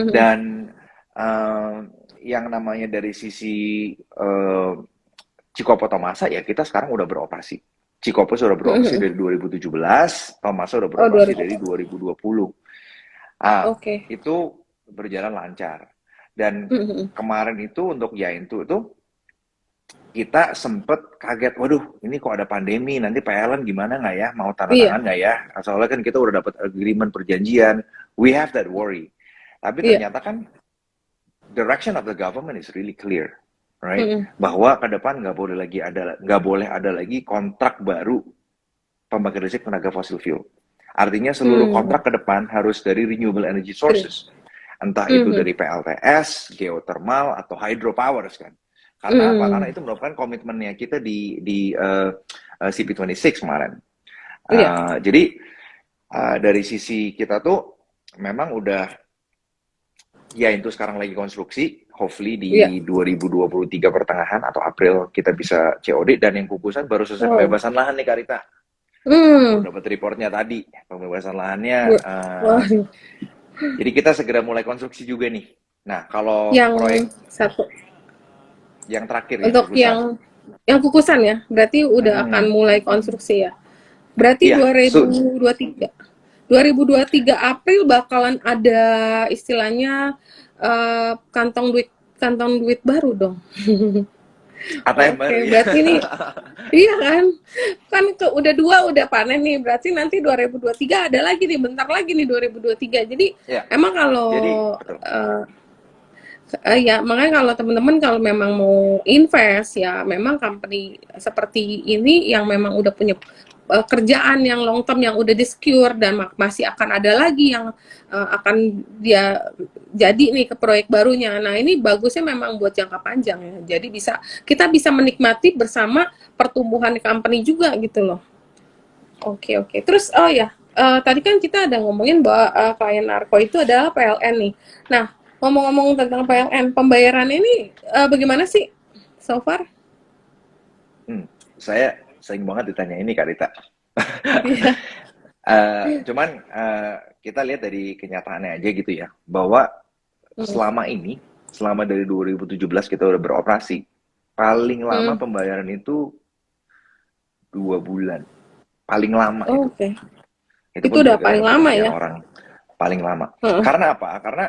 Dan uh, yang namanya dari sisi Cikopo Tomasa ya kita sekarang udah beroperasi. Cikopo sudah beroperasi dari 2017, Tomasa udah Oh, beroperasi dari 2020. oke. Itu berjalan lancar. Dan kemarin itu untuk Yaintu itu kita sempet kaget, waduh ini kok ada pandemi, nanti PLN gimana nggak ya, mau tanda Iya, tangan nggak ya? Soalnya kan kita udah dapat agreement perjanjian, we have that worry. Tapi iya. ternyata kan direction of the government is really clear, right? Bahwa ke depan nggak boleh ada lagi kontrak baru pembangkit listrik tenaga fosil fuel. Artinya seluruh Hmm. kontrak ke depan harus dari renewable energy Terus. sources. Entah itu dari PLTS, geothermal, atau hydropower kan. Karena apa? Karena Hmm. itu merupakan komitmennya kita di CP26 kemarin. Iya. Jadi dari sisi kita tuh memang udah ya itu sekarang lagi konstruksi. Hopefully Iya. di 2023 pertengahan atau April kita bisa COD, dan yang kukusan baru selesai Wow. pembebasan lahan nih Karita. Baru Hmm. dapat reportnya tadi pembebasan lahannya. Waduh. Jadi kita segera mulai konstruksi juga nih. Nah kalau Yang proyek satu yang terakhir yang untuk kukusan, yang kukusan ya, berarti udah akan mm-mm, mulai mm-mm. konstruksi ya. Berarti Iya, 2023. 2023 April bakalan ada istilahnya kantong duit baru dong. ATM baru Oke, ya. berarti ini iya kan? Kan udah dua udah panen nih. Berarti nanti 2023 ada lagi nih, bentar lagi nih 2023. Jadi Ya, emang kalau jadi betul. ya makanya kalau teman-teman kalau memang mau invest ya memang company seperti ini yang memang udah punya kerjaan yang long term yang udah di secure dan masih akan ada lagi yang akan dia jadi nih ke proyek barunya. Nah, ini bagusnya memang buat jangka panjang ya. Jadi kita bisa menikmati bersama pertumbuhan company juga gitu loh. Oke, oke. Terus oh ya, tadi kan kita ada ngomongin bahwa klien narko itu adalah PLN nih. Nah, ngomong-ngomong tentang PLN, pembayaran ini bagaimana sih so far? Saya sering banget ditanya ini Kak Rita. Iya. Cuman kita lihat dari kenyataannya aja gitu ya, bahwa Hmm. selama dari 2017 kita udah beroperasi, paling lama Hmm. pembayaran itu 2 bulan, paling lama Oh, itu. oke. Itu Itu pun udah gara-gara paling ada lama pergantian ya. orang, paling lama. Heeh. Karena apa? Karena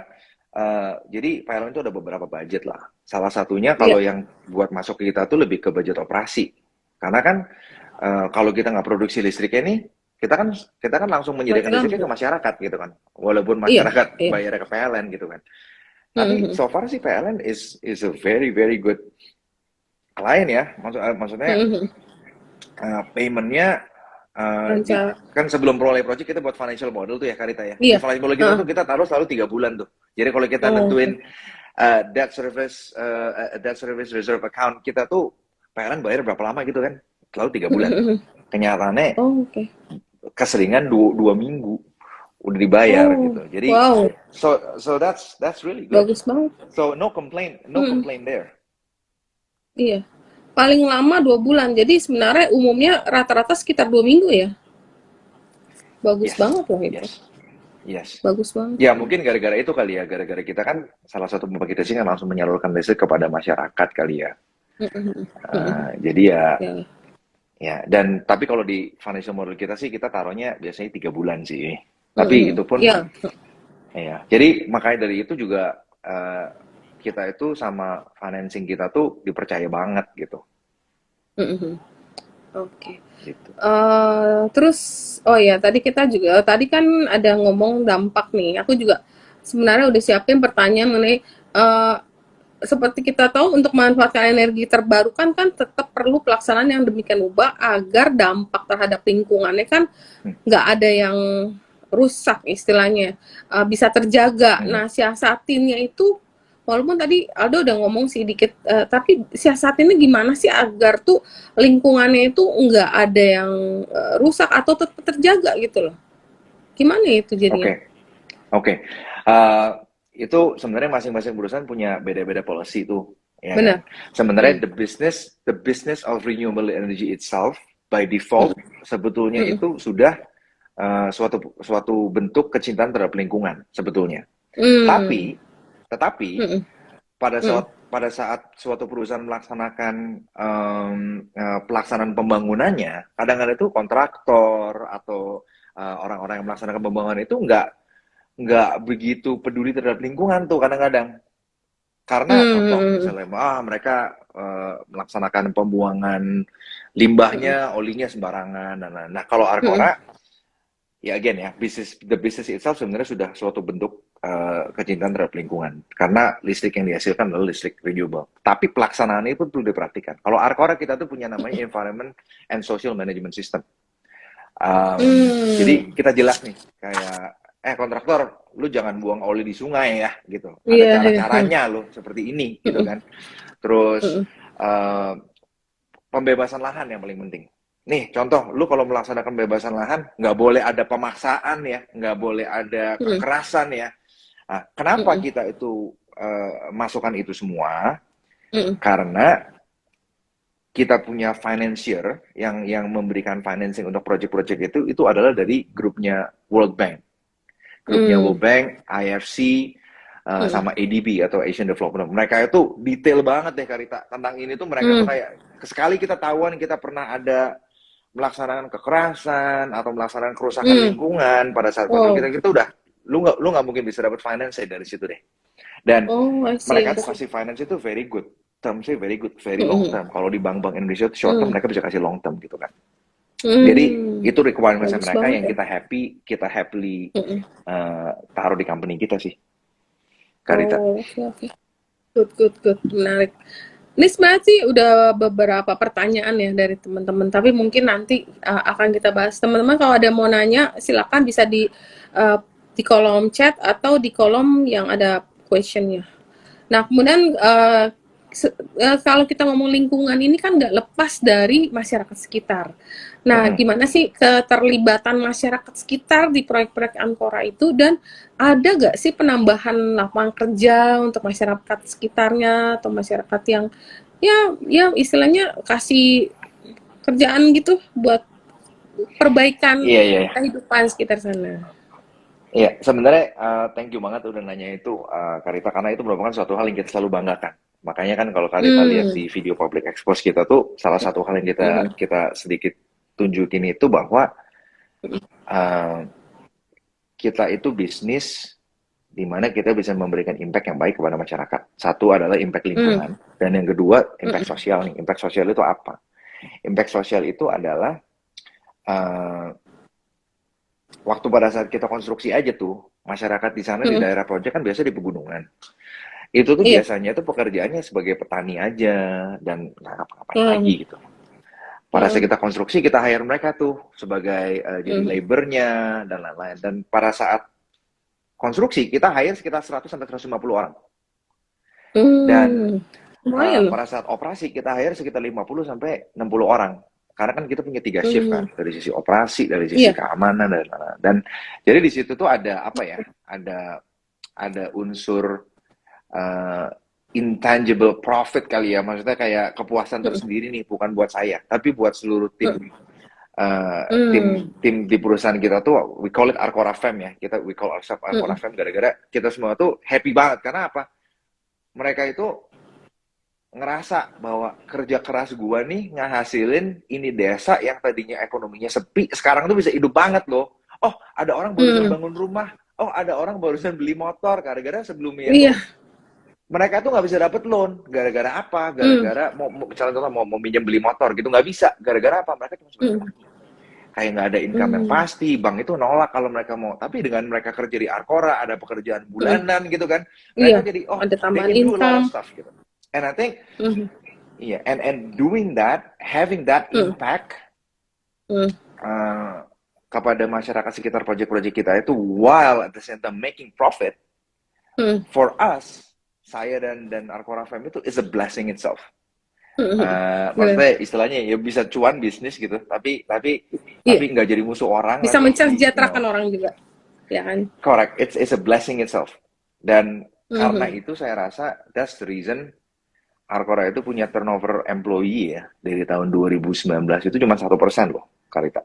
jadi PLN itu ada beberapa budget lah. Salah satunya Iya. kalau yang buat masuk ke kita tuh lebih ke budget operasi. Karena kan kalau kita nggak produksi listriknya nih, kita kan langsung Mati menyediakan listriknya lampu. ke masyarakat gitu kan. Walaupun Iya, masyarakat iya. bayar ke PLN gitu kan. Tapi Hmm. so far sih PLN is a very very good klien ya. Maksudnya Hmm. paymentnya Lancar. kan sebelum prolay project kita buat financial model tuh ya Karita ya. Di Iya. financial model kita Heeh. tuh kita taruh selalu 3 bulan tuh. Jadi kalau kita Oh, nentuin oke. debt service reserve account kita tuh PLN bayar berapa lama gitu kan? Selalu 3 bulan. Kenyataannya Oh, oke. keseringan 2 minggu udah dibayar Oh, gitu. Jadi wow. so that's really good. Bagus banget. So no complaint, no Hmm. complaint there. Iya. Paling lama 2 bulan. Jadi sebenarnya umumnya rata-rata sekitar 2 minggu ya. Bagus Yes, banget loh itu. yes, yes. Bagus banget. Ya mungkin gara-gara itu kali ya, gara-gara kita kan salah satu pembangkit listrik kan langsung menyalurkan listrik kepada masyarakat kali ya. Jadi ya, Ya. ya dan tapi kalau di financial model kita sih kita taruhnya biasanya 3 bulan sih. Tapi itu pun Ya. ya. Jadi makanya dari itu juga kita itu sama financing kita tuh dipercaya banget gitu. Oke. Gitu. Terus oh ya tadi kan ada ngomong dampak nih. Aku juga sebenarnya udah siapin pertanyaan mengenai eh, seperti kita tahu untuk memanfaatkan energi terbarukan kan tetap perlu pelaksanaan yang demikian ubah agar dampak terhadap lingkungannya kan Hmm, nggak ada yang rusak istilahnya, bisa terjaga. hmm. Nah, siasatinnya itu walaupun tadi Aldo udah ngomong sedikit, tapi siasatinnya gimana sih agar tuh lingkungannya itu nggak ada yang rusak atau tetap terjaga gitu loh. Gimana itu Oke, jadinya? oke. Eh, itu sebenarnya masing-masing perusahaan punya beda-beda policy tuh, ya kan. Benar. Sebenarnya Hmm. the business of renewable energy itself by default Hmm. sebetulnya Hmm. itu sudah suatu suatu bentuk kecintaan terhadap lingkungan sebetulnya. Hmm. Tetapi Hmm. Hmm. pada saat suatu perusahaan melaksanakan pelaksanaan pembangunannya, kadang-kadang itu kontraktor atau orang-orang yang melaksanakan pembangunan itu nggak begitu peduli terhadap lingkungan tuh kadang-kadang. Karena contoh Hmm. misalnya mereka melaksanakan pembuangan limbahnya, olinya sembarangan. Nah, kalau Hmm. Arcora ya again ya, the business itself sebenarnya sudah suatu bentuk kecintaan terhadap lingkungan. Karena listrik yang dihasilkan adalah listrik renewable. Tapi pelaksanaannya itu perlu diperhatikan. Kalau Arcora kita tuh punya namanya Environment and Social Management System. Hmm. Jadi kita jelas nih, kayak kontraktor, lu jangan buang oli di sungai ya, gitu. Ada Iya, iya. cara-caranya lo seperti ini, gitu Hmm. kan. Terus Hmm. uh, pembebasan lahan yang paling penting. Nih, contoh, lu kalau melaksanakan pembebasan lahan, nggak boleh ada pemaksaan ya, nggak boleh ada Hmm. kekerasan ya. Nah, kenapa Hmm. kita itu masukkan itu semua? Hmm. Karena kita punya financier yang memberikan financing untuk project-project itu adalah dari grupnya World Bank. Grupnya Hmm. World Bank, IFC, Hmm. sama ADB atau Asian Development. Mereka itu detail banget deh Karita tentang ini tuh, mereka tuh Hmm. kayak sekali kita tahuan kita pernah ada melaksanakan kekerasan atau melaksanakan kerusakan Hmm. lingkungan pada saat kontrak Wow. kita udah lu nggak mungkin bisa dapat finance dari situ deh. Dan Oh, I see, I mereka tuh see. kasih finance itu very good, termsnya very good, very long Hmm. term. Kalau di bank-bank Indonesia itu short term, Hmm. mereka bisa kasih long term gitu kan. Jadi Hmm. itu requirement Bagus mereka banget yang ya. kita happily Hmm. taruh di company kita sih, Karita. Oh, oke, oke. Good, good, good. Menarik. Ini sebenarnya sih udah beberapa pertanyaan ya dari teman-teman, tapi mungkin nanti akan kita bahas. Teman-teman kalau ada mau nanya, silakan bisa di kolom chat atau di kolom yang ada questionnya. Nah, kemudian kalau kita ngomong lingkungan ini kan nggak lepas dari masyarakat sekitar. Nah, Mm-mm. gimana sih keterlibatan masyarakat sekitar di proyek-proyek Ancora itu, dan ada nggak sih penambahan lapangan kerja untuk masyarakat sekitarnya atau masyarakat yang ya istilahnya kasih kerjaan gitu buat perbaikan Iya, iya, iya. kehidupan sekitar sana. Iya, sebenarnya thank you banget udah nanya itu, Karita, karena itu merupakan suatu hal yang kita selalu banggakan. Makanya kan kalau Karita lihat Hmm. di video public expose kita tuh, salah satu hal yang kita Hmm. kita sedikit tunjukin itu bahwa uh, kita itu bisnis di mana kita bisa memberikan impact yang baik kepada masyarakat. Satu adalah impact Hmm. lingkungan, dan yang kedua impact Hmm. sosial nih. Impact sosial itu apa? Impact sosial itu adalah uh, waktu pada saat kita konstruksi aja tuh, masyarakat di sana di Hmm. daerah proyek kan biasa di pegunungan. Itu tuh Iya. biasanya tuh pekerjaannya sebagai petani aja dan nggak ngapa-ngapain Hmm. lagi gitu. Pada saat Hmm. kita konstruksi, kita hire mereka tuh sebagai jadi Hmm. labornya dan lain-lain. Dan pada saat konstruksi, kita hire sekitar 100 sampai 150 orang. Dan Hmm. Lumayan loh. pada saat operasi, kita hire sekitar 50 sampai 60 orang. Karena kan kita punya 3 shift kan, Hmm. dari sisi operasi, dari sisi Iya. keamanan dan lain-lain. Dan jadi di situ tuh ada apa ya? Ada unsur uh, intangible profit kali ya, maksudnya kayak kepuasan Hmm. tersendiri nih, bukan buat saya tapi buat seluruh tim, Hmm. tim Hmm. tim di perusahaan kita tuh, we call it Arcora Fam ya, we call ourselves Arcora Hmm. Fam, gara-gara kita semua tuh happy banget. Karena apa? Mereka itu ngerasa bahwa kerja keras gua nih ngahasilin ini desa yang tadinya ekonominya sepi, sekarang tuh bisa hidup banget loh. Oh, ada orang barusan Hmm. bangun rumah. Oh, ada orang barusan beli motor, gara-gara sebelumnya Iya. tuh mereka tuh nggak bisa dapet loan. Gara-gara apa? Hmm. Gara-gara misalnya mau minjem beli motor gitu, nggak bisa. Gara-gara apa? Mereka cuma sebagai Hmm. petani. Kayak nggak ada income yang Hmm. pasti. Bank itu nolak kalau mereka mau. Tapi dengan mereka kerja di Arcora, ada pekerjaan Hmm. bulanan gitu kan. Iya. Mereka jadi, oh, Ada they tambahan can do a lot of income. stuff gitu. And I think, Hmm. yeah, and doing that, having that Hmm. impact Hmm. uh, kepada masyarakat sekitar proyek-proyek kita itu, while at the same time making profit, Hmm. for us, saya dan Arcora Fam itu is a blessing itself. Hmm. Benar. Maksudnya istilahnya ya bisa cuan bisnis gitu, tapi Iya. nggak jadi musuh orang lah, Bisa jadi mensejahterakan orang juga, ya kan? correct, it's a blessing itself. Dan karena Hmm. itu saya rasa that's the reason Arcora itu punya turnover employee ya dari tahun 2019 itu cuma 1% loh, Karita.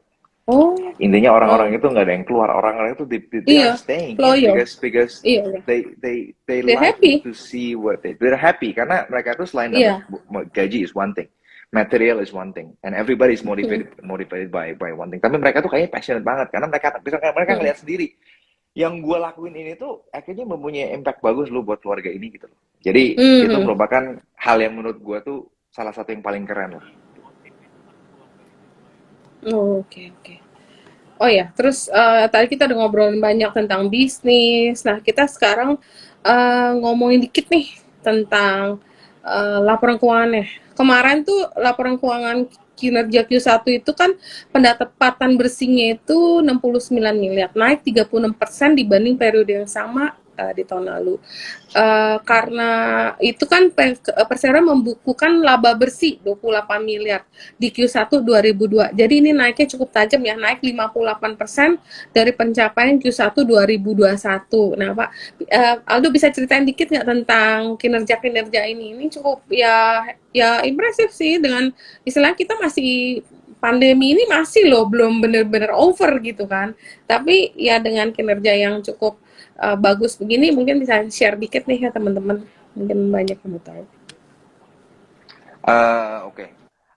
Oh, Intinya oh, orang-orang itu nggak ada yang keluar, orang-orang itu they are iya, staying in loyal. because Iya, iya. they They're like happy. to see what they're happy karena mereka tuh selain dapat Iya. gaji is one thing, material is one thing, and everybody is Mm, motivated by one thing. Tapi mereka tuh kayaknya passionate banget karena mereka mm, ngelihat sendiri yang gue lakuin ini tuh akhirnya mempunyai impact bagus loh buat keluarga ini gitu loh. Jadi itu mm. merupakan hal yang menurut gue tuh salah satu yang paling keren lah. Oh, oke, oke. Oh ya, terus tadi kita udah ngobrolin banyak tentang bisnis. Nah, kita sekarang ngomongin dikit nih tentang laporan keuangannya. Kemarin tuh laporan keuangan kinerja Q1 itu kan pendapatan bersihnya itu 69 miliar, naik 36% dibanding periode yang sama di tahun lalu. Karena itu kan Persero membukukan laba bersih 28 miliar di Q1 2002. Jadi ini naiknya cukup tajam ya, naik 58% dari pencapaian Q1 2021. Nah, Pak, Aldo bisa ceritain dikit nggak tentang kinerja-kinerja ini? Ini cukup ya impresif sih, dengan istilah kita masih pandemi ini masih loh belum benar-benar over gitu kan. Tapi ya dengan kinerja yang cukup bagus begini, mungkin bisa share dikit nih ya teman-teman, mungkin banyak yang mau tahu. Oke.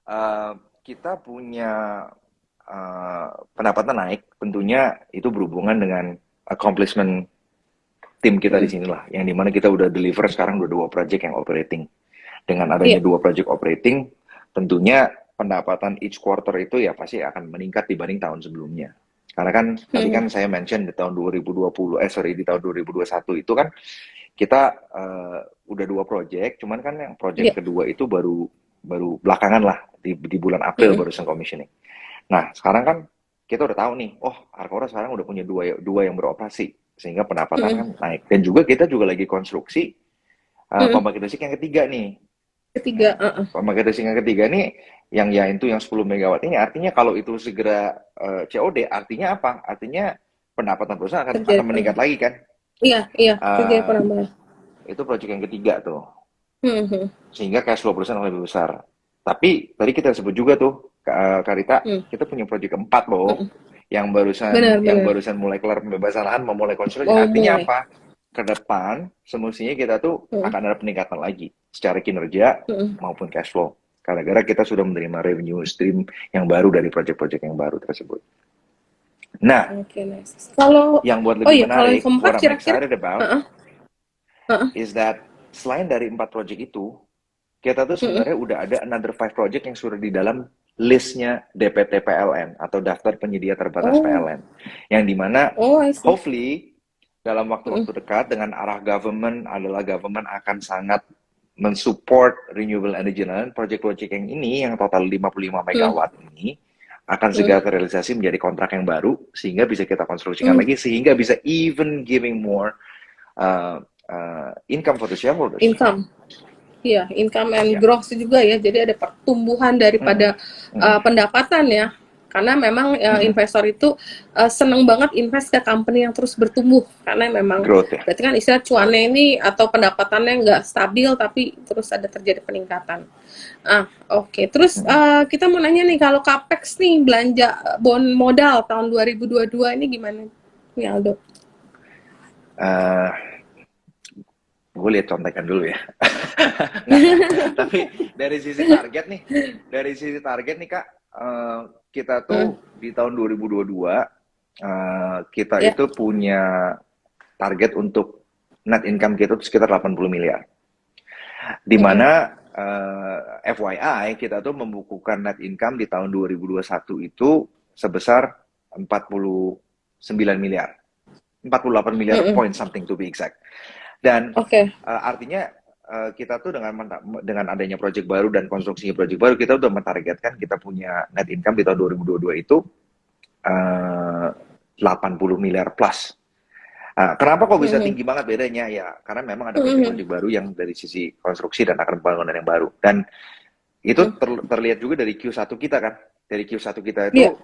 Eh, Kita punya pendapatan naik, tentunya itu berhubungan dengan accomplishment tim kita di Hmm. sini lah, yang dimana kita udah deliver sekarang udah 2 project yang operating. Dengan adanya Iya. 2 project operating, tentunya pendapatan each quarter itu ya pasti akan meningkat dibanding tahun sebelumnya. Karena kan tadi Hmm. kan saya mention di tahun 2020, di tahun 2021 itu kan kita udah 2 project, cuman kan yang project Iya. kedua itu baru baru belakangan lah di bulan April Hmm. barusan commissioning. Nah sekarang kan kita udah tahu nih, oh Arcora sekarang udah punya dua yang beroperasi sehingga pendapatan Hmm. kan naik. Dan juga kita juga lagi konstruksi Hmm. pembangkit listrik yang ketiga nih. Ketiga. Nah, pembangkit listrik yang ketiga nih yang ya itu yang 10 megawatt ini artinya kalau itu segera COD artinya apa? Artinya pendapatan perusahaan akan Terjadi meningkat lagi kan? iya, iya, terjadi Uh, penambahan. itu project yang ketiga tuh. Hmm. Hmm. Sehingga cash flow perusahaan lebih besar. Tapi tadi kita sebut juga tuh, Karita, Hmm. kita punya project keempat Hmm. loh, yang Benar-benar barusan mulai kelar pembebasan lahan, mau mulai konstruksi. mau Artinya mulai. apa? Ke depan, semestinya kita tuh Hmm. akan ada peningkatan lagi secara kinerja Hmm. maupun cash flow. Gara-gara kita sudah menerima revenue stream yang baru dari project-project yang baru tersebut. Nah, Oke, nice. Kalau yang buat oh lebih iya, kalau yang menarik, keempat what I'm kira-kira, excited about, heeh, heeh, is that selain dari 4 project itu, kita tuh heeh. sebenarnya udah ada another 5 project yang sudah di dalam listnya DPT PLN atau daftar penyedia terbatas Oh, PLN, yang dimana oh, I see. hopefully dalam Heeh. waktu-waktu dekat dengan arah government adalah government akan sangat mensupport renewable energy, dan project-project yang ini yang total 55 Heeh. megawatt ini akan Heeh. segera terrealisasi menjadi kontrak yang baru sehingga bisa kita konstruksikan Heeh. lagi sehingga bisa even giving more income for the shareholders. Income. Iya, income and Ya. growth juga ya. Jadi ada pertumbuhan Mm-mm. daripada Mm-mm. pendapatan ya. Karena memang Mm-mm. investor itu seneng banget invest ke company yang terus bertumbuh. Karena memang Growth ya. berarti kan istilah cuannya ini atau pendapatannya nggak stabil tapi terus ada terjadi peningkatan. Oke. Terus Mm-mm. kita mau nanya nih, kalau capex nih belanja bond modal tahun 2022 ini gimana nih Aldo? Uh, gue lihat contekan dulu ya. Nggak. Tapi dari sisi target nih Kak, kita Hmm, tuh di tahun 2022 kita ya, itu punya target untuk net income kita itu sekitar 80 miliar. Di hmm, mana FYI kita tuh membukukan net income di tahun 2021 itu sebesar 49 miliar. 48 miliar hmm, point something to be exact. Dan oke, artinya kita tuh dengan adanya project baru dan konstruksinya project baru kita udah mentargetkan kita punya net income di tahun 2022 itu 80 miliar plus. Kenapa kok bisa hmm, tinggi banget bedanya? Ya, karena memang ada hmm, project-project baru yang dari sisi konstruksi dan akan pembangunan yang baru. Dan itu hmm. terlihat juga dari Q1 kita kan. Dari Q1 kita Iya, itu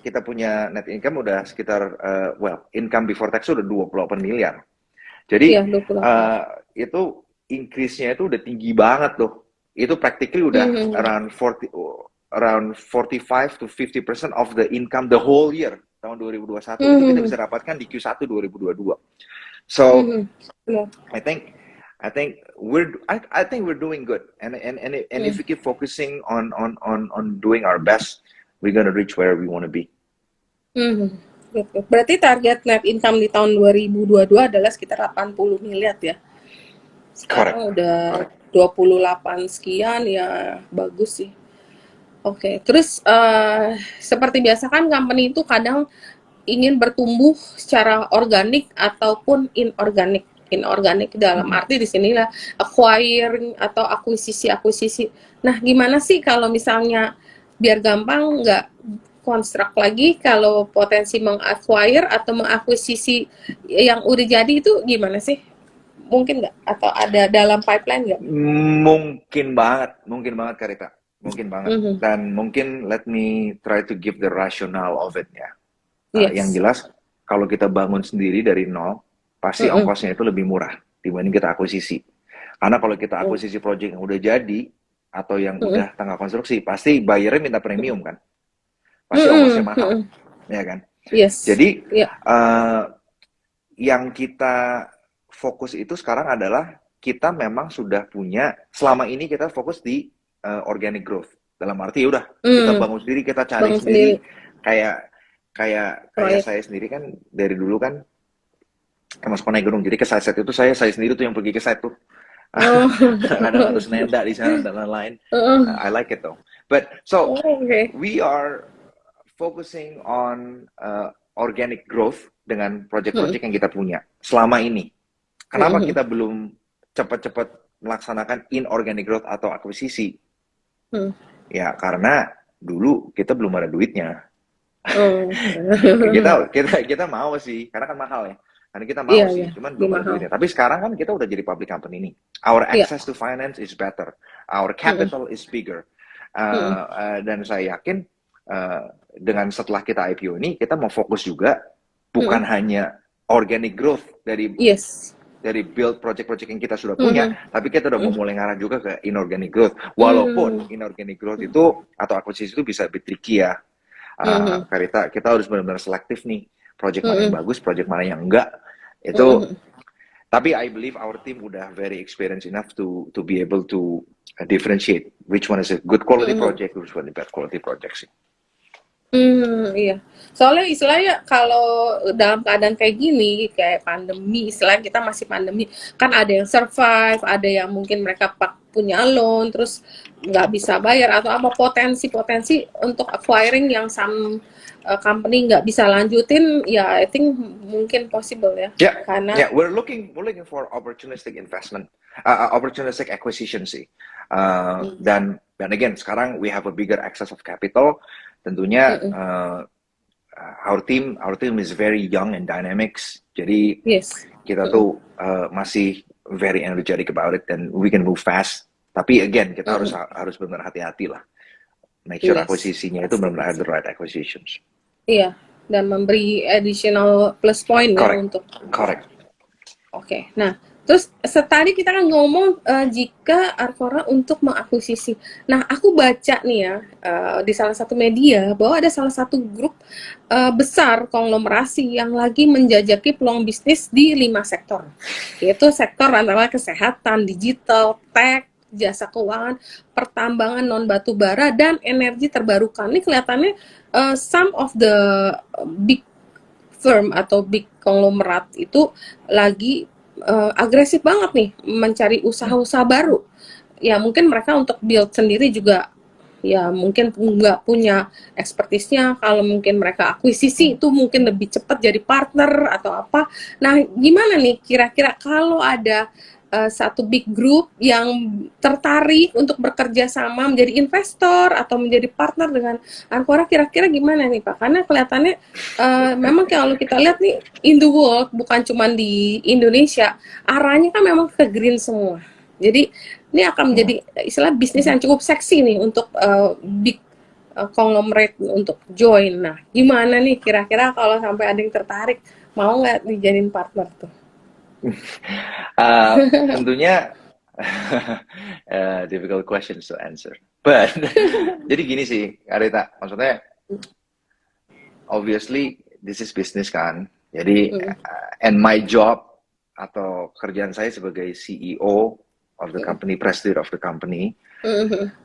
kita punya net income udah sekitar income before tax udah 28 miliar. iya, Jadi 28. itu increase-nya itu udah tinggi banget tuh. Itu practically udah Hmm, hmm, around 40 around 45 to 50% of the income the whole year tahun 2021 itu kita bisa dapatkan di Q1 2022. So Yeah. I think I think we're doing good, and if we keep focusing on doing our best, we're gonna reach where we want to be. Gitu. Berarti target net income di tahun 2022 adalah sekitar 80 miliar ya. Sekarang udah 28 sekian ya, bagus sih. Oke, terus seperti biasa kan company itu kadang ingin bertumbuh secara organik ataupun inorganik. Inorganik dalam arti di sinilah acquiring atau akuisisi. Nah, gimana sih kalau misalnya biar gampang nggak konstruk lagi, kalau potensi meng-acquire atau mengakuisisi yang udah jadi itu gimana sih? Mungkin nggak? Atau ada dalam pipeline nggak? Mungkin banget Karita. Mungkin banget. Dan mungkin let me try to give the rationale of it ya. Yang jelas, kalau kita bangun sendiri dari nol, pasti ongkosnya itu lebih murah dibanding kita akuisisi. Karena kalau kita akuisisi project yang udah jadi, atau yang udah tengah konstruksi, pasti bayarnya minta premium kan? Pasti ongkosnya mahal, ya kan? Yes. Jadi, yang kita fokus itu sekarang adalah, kita memang sudah punya, selama ini kita fokus di organic growth. Dalam arti udah, kita bangun sendiri, kita cari sendiri. Kayak saya sendiri kan dari dulu kan masuk naik gunung, jadi ke site itu saya sendiri tuh yang pergi ke site tuh. Kadang harus nenda di sana dan lain-lain. I like it though. But so we are focusing on organic growth dengan project-project yang kita punya selama ini. Kenapa kita belum cepat-cepat melaksanakan inorganic growth atau akuisisi? Ya karena dulu kita belum ada duitnya. kita mau sih, karena kan mahal ya. Karena kita mau sih, cuman belum ada duitnya. Tapi sekarang kan kita udah jadi public company nih. Our access to finance is better. Our capital is bigger. Dan saya yakin dengan setelah kita IPO ini, kita mau fokus juga bukan hanya organic growth dari build project-project yang kita sudah punya, tapi kita udah mau mulai ngarah juga ke inorganic growth. Walaupun inorganic growth itu atau akuisisi itu bisa lebih tricky ya. Karita, kita harus benar-benar selektif nih, project mana yang bagus, project mana yang enggak. Itu tapi I believe our team udah very experienced enough to be able to differentiate which one is a good quality project, which one is bad quality project sih. Iya. Soalnya istilahnya kalau dalam keadaan kayak gini, kayak pandemi, istilahnya kita masih pandemi, kan ada yang survive, ada yang mungkin mereka punya loan, terus nggak bisa bayar, atau apa potensi untuk acquiring yang some company nggak bisa lanjutin, ya I think mungkin possible ya. Karena we're looking for opportunistic investment, opportunistic acquisition sih. Dan again, sekarang we have a bigger access of capital. Tentunya our team is very young and dynamics. Jadi kita tuh masih very energetic about it, and we can move fast. Tapi again, kita harus benar hati-hati lah. Make sure akuisisinya itu benar the right acquisitions. Iya, dan memberi additional plus point ya untuk. Correct. Oke, nah. Terus tadi kita kan ngomong jika Arcora untuk mengakuisisi. Nah, aku baca nih ya di salah satu media bahwa ada salah satu grup besar konglomerasi yang lagi menjajaki peluang bisnis di 5 sektor. Yaitu sektor antara kesehatan, digital, tech, jasa keuangan, pertambangan non batu bara, dan energi terbarukan. Ini kelihatannya some of the big firm atau big konglomerat itu lagi agresif banget nih mencari usaha-usaha baru. Ya mungkin mereka untuk build sendiri juga ya mungkin nggak punya expertise-nya. Kalau mungkin mereka akuisisi itu mungkin lebih cepat jadi partner atau apa. Nah gimana nih kira-kira kalau ada satu big group yang tertarik untuk bekerja sama menjadi investor atau menjadi partner dengan Arcora, kira-kira gimana nih Pak? Karena kelihatannya memang kalau kita lihat nih in the world, bukan cuma di Indonesia, arahnya kan memang ke green semua. Jadi ini akan menjadi istilah bisnis yang cukup seksi nih untuk big conglomerate untuk join. Nah, gimana nih kira-kira kalau sampai ada yang tertarik, mau nggak dijadiin partner tuh? Tentunya Difficult questions to answer. But jadi gini sih, Arita, maksudnya obviously this is business kan. Jadi and my job atau kerjaan saya sebagai CEO of the company, president of the company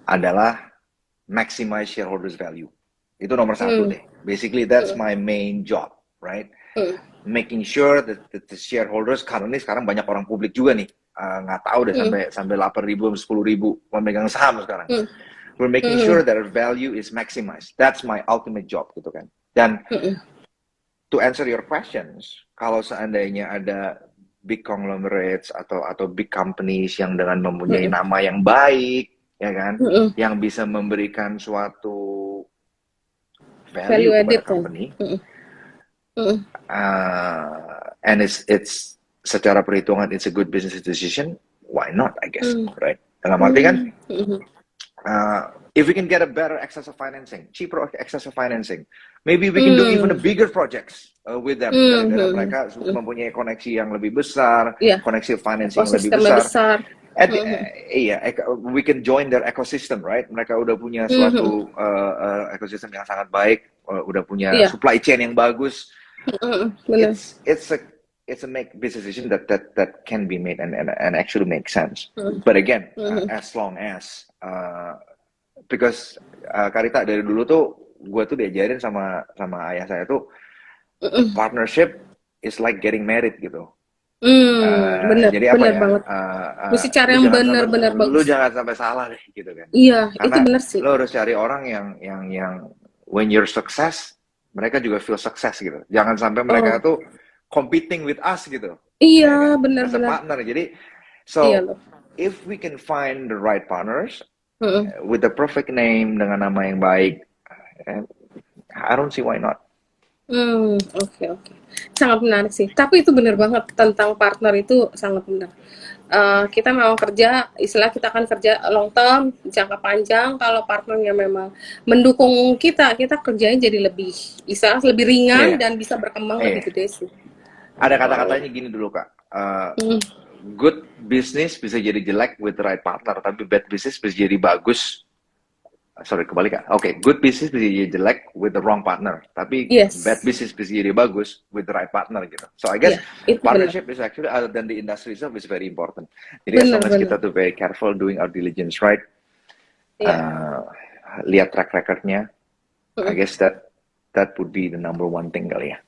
adalah maximize shareholders value. Itu nomor satu deh. Basically that's my main job, right? Making sure that the shareholders, karena ini sekarang banyak orang publik juga nih, nggak tahu deh sampai 8.000 10.000 pemegang saham sekarang. We're making sure that our value is maximized. That's my ultimate job gitu kan. Dan to answer your questions, kalau seandainya ada big conglomerates atau big companies yang dengan mempunyai nama yang baik, ya kan, yang bisa memberikan suatu value kepada company, and it's secara perhitungan it's a good business decision, why not, I guess, right? Dalam arti kan, if we can get a better access of financing, cheaper access of financing, maybe we can do even a bigger projects with them. Daripada mereka mempunyai koneksi yang lebih besar, koneksi financing yang lebih besar. We can join their ecosystem, right? Mereka udah punya suatu ekosistem yang sangat baik, udah punya supply chain yang bagus. It's a make business decision that can be made and actually make sense. But again, as long as because Karita dari dulu tuh gue tuh diajarin sama ayah saya tuh partnership is like getting married gitu. Jadi apa ya? Banget. Mesti cari yang benar-benar bagus. Lu jangan sampai salah deh gitu kan. Iya, karena itu benar sih. Lu harus cari orang yang when you're success, mereka juga feel success gitu. Jangan sampai mereka tuh competing with us gitu. Iya, benar-benar. Partner. Jadi if we can find the right partners with the perfect name dengan nama yang baik, I don't see why not. Oke. Sangat menarik sih. Tapi itu benar banget tentang partner itu sangat benar. Kita memang kerja, istilah kita akan kerja long term, jangka panjang. Kalau partnernya memang mendukung kita kerjanya jadi lebih ringan dan bisa berkembang lebih gede sih. Ada kata-katanya gini dulu Kak. Good business bisa jadi jelek with the right partner, tapi bad business bisa jadi bagus. Sorry, kebalik Kak. Good business bisa jadi jelek with the wrong partner, tapi bad business bisa jadi bagus with the right partner gitu. So I guess partnership is actually, other than the industry itself, is very important. Jadi as long as kita tuh very careful doing our diligence right, lihat track recordnya, I guess that would be the number one thing kali ya.